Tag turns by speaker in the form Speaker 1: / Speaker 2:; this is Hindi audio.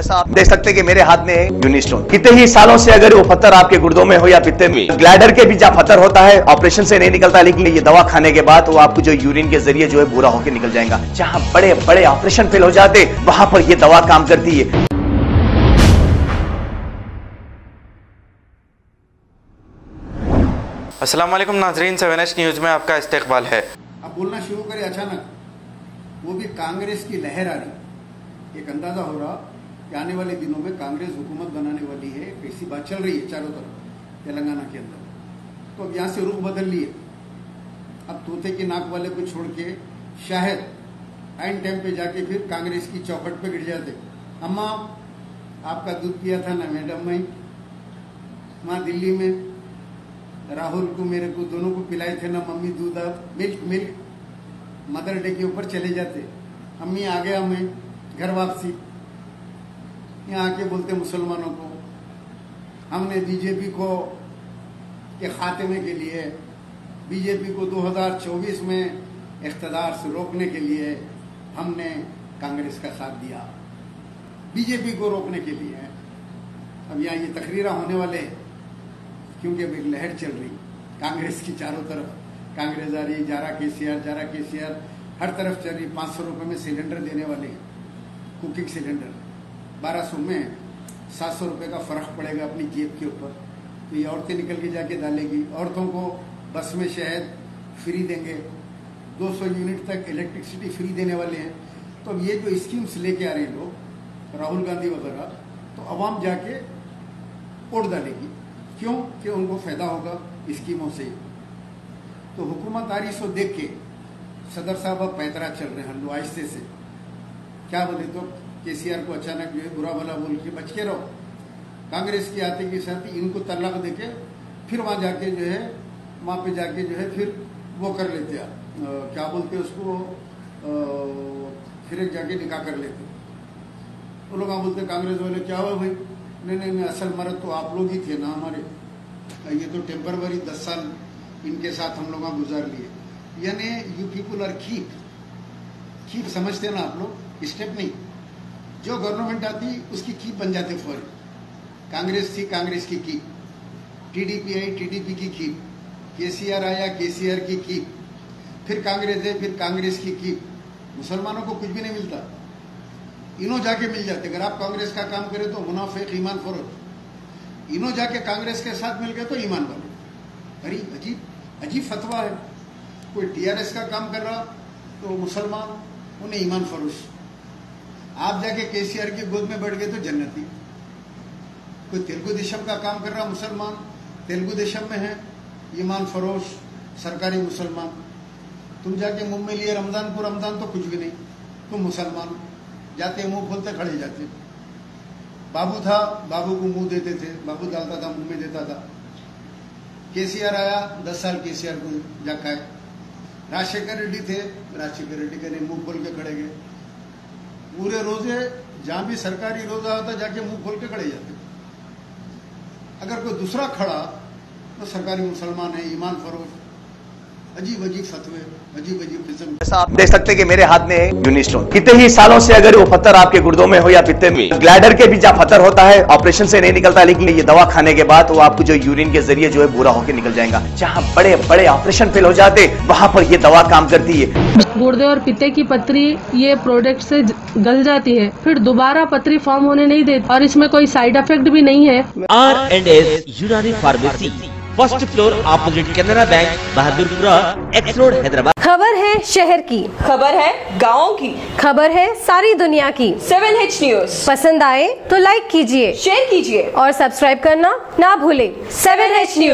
Speaker 1: ऐसा आप देख सकते हैं कि मेरे हाथ में यूनिस्टोन कितने ही सालों से अगर वो पत्थर आपके गुर्दों में हो या पित्ते में, ग्लैडर के भी जहाँ पत्थर होता है ऑपरेशन से नहीं निकलता, लेकिन ये दवा खाने के बाद वो आपको जो यूरिन के जरिए जो है बुरा होकर निकल जाएगा। जहाँ बड़े बड़े ऑपरेशन फेल हो जाते वहां पर ये दवा काम करती है।
Speaker 2: अस्सलाम वालेकुम नाजरीन, 7H न्यूज़ में आपका इस्तकबाल है।
Speaker 3: अब बोलना शुरू करे अचानक, वो भी कांग्रेस की लहर आ रही, एक अंदाजा हो रहा कि आने वाले दिनों में कांग्रेस हुकूमत बनाने वाली है। ऐसी बात चल रही है चारों तरफ तेलंगाना के अंदर। तो अब यहाँ से रुख बदल लिए, अब तोते की नाक वाले को छोड़ के शायद आइन टाइम पे जाके फिर कांग्रेस की चौखट पे गिर जाते। अम्मा आपका दूध पिया था ना मैडम, मैं वहाँ दिल्ली में राहुल को मेरे को दोनों को पिलाए थे ना मम्मी दूध, मिल्क मदर डे के ऊपर चले जाते। अम्मी आ गया मैं घर वापसी, यहाँ आके बोलते मुसलमानों को हमने बीजेपी को के खात्मे के लिए, बीजेपी को 2024 में इख्तिदार से रोकने के लिए हमने कांग्रेस का साथ दिया, बीजेपी को रोकने के लिए। अब यहाँ ये तकरीरा होने वाले हैं क्योंकि अब एक लहर चल रही कांग्रेस की चारों तरफ, कांग्रेस आ रही, जा रहा केसीआर हर तरफ चल रही। 500 रुपये में सिलेंडर देने वाले हैं, कुकिंग सिलेंडर 1200 में 700 रुपये का फर्क पड़ेगा अपनी जेब के ऊपर। तो ये औरतें निकल के जाके डालेगी। औरतों को बस में शहद फ्री देंगे, 200 यूनिट तक इलेक्ट्रिसिटी फ्री देने वाले हैं। तो अब ये जो स्कीम्स लेके आ रहे हैं लोग, राहुल गांधी वगैरह, तो अवाम जाके वोट डालेगी। क्यों? कि उनको फायदा होगा स्कीमों से। तो हुकूमत आ रही सो देख के सदर साहब अब पैतरा चल रहे हैं आहिस्ते से। क्या बोले तो केसीआर को अचानक जो है बुरा भला बोल के बच के रहो। कांग्रेस के आते के साथ ही इनको तलाक देके फिर वहां जाके जो है, वहां पे जाके जो है फिर वो कर लेते हैं, क्या बोलते हैं उसको, फिर एक जाके निकाह कर लेते। वो लोग बोलते कांग्रेस वाले क्या हुआ भाई, नहीं असल मर्द तो आप लोग ही थे ना हमारे, ये तो टेम्परवरी 10 साल इनके साथ हम लोग गुजार लिए। यानी यू पीपुल आर कीप समझते ना आप लोग, स्टेप नहीं। जो गवर्नमेंट आती उसकी कीप बन जाते फौरन। कांग्रेस थी, कांग्रेस की कीप, टीडीपी आई, टीडीपी की कीप, केसीआर आया, केसीआर की कीप, फिर कांग्रेस है, फिर कांग्रेस की कीप। मुसलमानों को कुछ भी नहीं मिलता, इन्हों जाके मिल जाते। अगर आप कांग्रेस का काम करें तो मुनाफिक ईमान फरोख्त, इन्हों जाके कांग्रेस के साथ मिल गए तो ईमान वाले। अरे अजीब फतवा है। कोई टीआरएस का काम कर रहा तो मुसलमान, उन्हें ईमान फरोश। आप जाके केसीआर की गोद में बैठ गए तो जन्नती। कोई तेलुगु देशम का काम कर रहा मुसलमान, तेलुगु देशम में है, ईमान फरोश सरकारी मुसलमान। तुम जाके मुंह में लिए रमजान को, रमजान तो कुछ भी नहीं, तुम मुसलमान। जाते मुंह खोलते खड़े जाते। बाबू था, बाबू को मुंह देते थे, बाबू डालता था मुंह में देता था। केसीआर आया, 10 साल केसीआर को जाकाए। राजशेखर रेड्डी थे, राजशेखर रेड्डी के मुंह खोल के खड़े गए। पूरे रोजे जहां भी सरकारी रोजा होता जाके मुंह खोल के खड़े जाते। अगर कोई दूसरा खड़ा तो सरकारी मुसलमान है, ईमान फरोश। अजीब फतवे, अजीब किस्म।
Speaker 1: ऐसा आप देख सकते हैं कि मेरे हाथ में यूनिस्टोन कितने ही सालों से अगर वो पत्थर आपके गुर्दों में हो या पित्ते में, ग्लैडर के भी जहाँ पत्थर होता है ऑपरेशन से नहीं निकलता, लेकिन ये दवा खाने के बाद वो आपको जो यूरिन के जरिए जो है बुरा होकर निकल जाएगा। जहाँ बड़े बड़े ऑपरेशन फेल हो जाते वहां पर ये दवा काम करती है।
Speaker 4: गुर्दे और पित्ते की पथरी ये प्रोडक्ट से गल जाती है, फिर दोबारा पथरी फॉर्म होने नहीं देती, और इसमें कोई साइड इफेक्ट भी नहीं है।
Speaker 5: R&S यूनानी pharmacy, first floor opposite Canara bank, Bahadurpura, x road, Hyderabad.
Speaker 6: खबर है शहर की, खबर है गाँव की, खबर है सारी दुनिया की। 7H न्यूज़ पसंद आए तो लाइक कीजिए, शेयर कीजिए और सब्सक्राइब करना ना भूले। 7H news.